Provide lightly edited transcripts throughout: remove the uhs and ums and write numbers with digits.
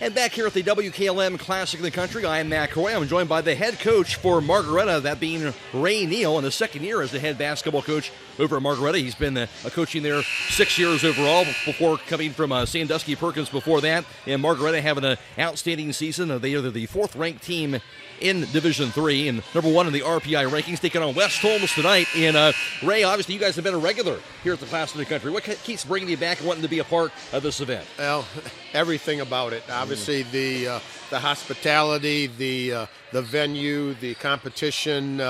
And back here at the WKLM Classic in the Country, I am Matt Croy. I'm joined by the head coach for Margaretta, that being Neill, in his second year as the head basketball coach over at Margaretta. He's been coaching there 6 years overall before coming from Sandusky Perkins before that. And Margaretta having an outstanding season. They are the fourth-ranked team in Division III and number one in the RPI rankings, taking on West Holmes tonight. And Ray, obviously you guys have been a regular here at the Classic in the Country. What keeps bringing you back and wanting to be a part of this event? Well, everything about it. Obviously, the hospitality, the venue, the competition,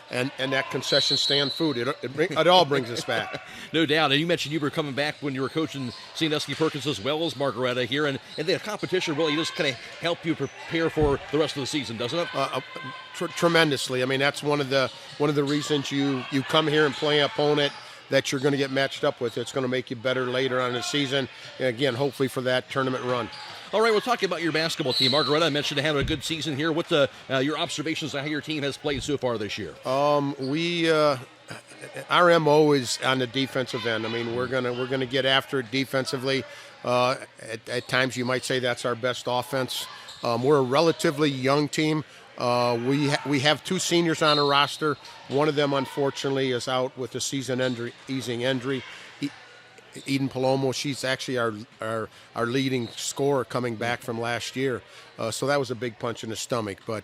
and that concession stand food. It all brings us back. No doubt. And you mentioned you were coming back when you were coaching Sandusky Perkins as well as Margaretta here, and the competition really just kind of help you prepare for the rest of the season, doesn't it? Tremendously. I mean, that's one of the reasons you come here and play an opponent that you're going to get matched up with. It's going to make you better later on in the season. And again, hopefully for that tournament run. All right, we'll talk about your basketball team. Margaretta, I mentioned having a good season here. What's your observations on how your team has played so far this year? Our MO is on the defensive end. I mean, we're gonna get after it defensively. At times, you might say that's our best offense. We're a relatively young team. We have two seniors on the roster. One of them, unfortunately, is out with a season-ending injury. Eden Palomo, she's actually our leading scorer coming back from last year. So that was a big punch in the stomach. But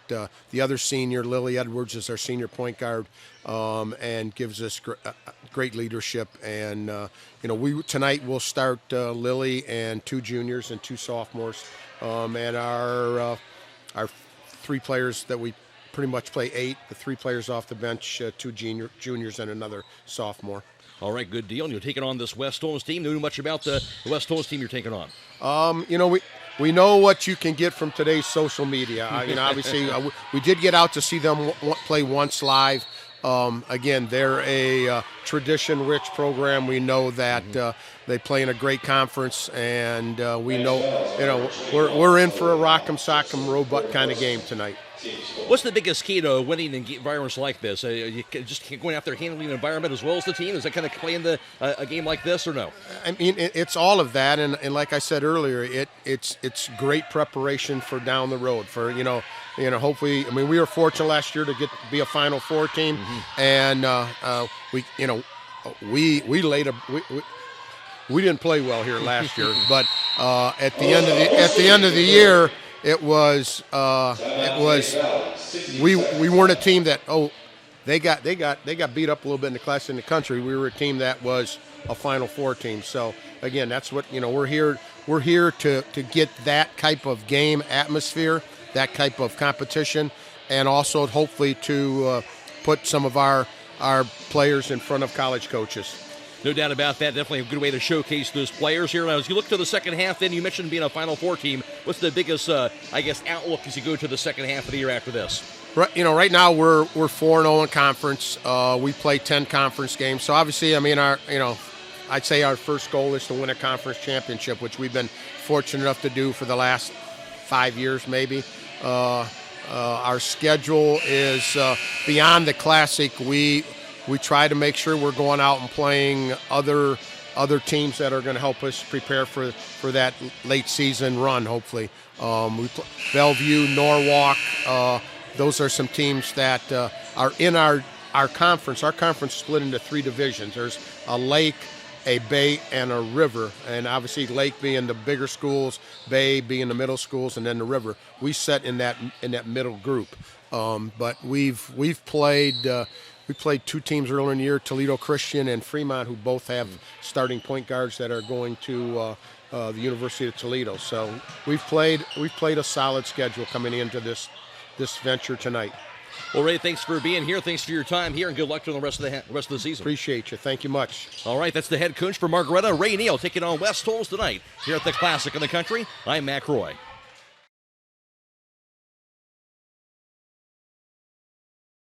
the other senior, Lily Edwards, is our senior point guard and gives us great leadership. And, tonight we'll start Lily and two juniors and two sophomores. And our three players that we pretty much play eight, the three players off the bench, two juniors and another sophomore. All right, good deal. And you're taking on this West Holmes team. Know much about the West Holmes team you're taking on? We know what you can get from today's social media. Obviously, we did get out to see them play once live. Again, they're a tradition-rich program. We know that they play in a great conference, and we know, we're in for a rock'em sock'em robot kind of game tonight. What's the biggest key to winning in environments like this? You just going out there handling the environment as well as the team? Is that kind of playing a game like this or no? I mean, it's all of that, and like I said earlier, it's great preparation for down the road. For hopefully, I mean, we were fortunate last year to be a Final Four team, and we didn't play well here last year, but at the end of the year. It was we weren't a team that they got beat up a little bit in the Class in the Country. We were a team that was a Final Four team. So again, that's what we're here to get that type of game atmosphere, that type of competition, and also hopefully to put some of our players in front of college coaches. No doubt about that. Definitely a good way to showcase those players here. Now, as you look to the second half, then you mentioned being a Final Four team. What's the biggest, outlook as you go to the second half of the year after this? Right now we're 4-0 in conference. We play 10 conference games. So obviously, I mean, I'd say our first goal is to win a conference championship, which we've been fortunate enough to do for the last 5 years, maybe. Our schedule is beyond the Classic. We try to make sure we're going out and playing other teams that are going to help us prepare for that late season run, hopefully. Bellevue, Norwalk, those are some teams that are in our conference. Our conference is split into three divisions. There's a lake, a bay, and a river. And obviously lake being the bigger schools, bay being the middle schools, and then the river. We sit in that middle group. But we've played we played two teams earlier in the year, Toledo Christian and Fremont, who both have starting point guards that are going to the University of Toledo. So we've played a solid schedule coming into this venture tonight. Well, Ray, thanks for being here. Thanks for your time here, and good luck to the rest of the season. Appreciate you. Thank you much. All right, that's the head coach for Margaretta, Neill, taking on West Holmes tonight here at the Classic in the Country. I'm Matt Croy.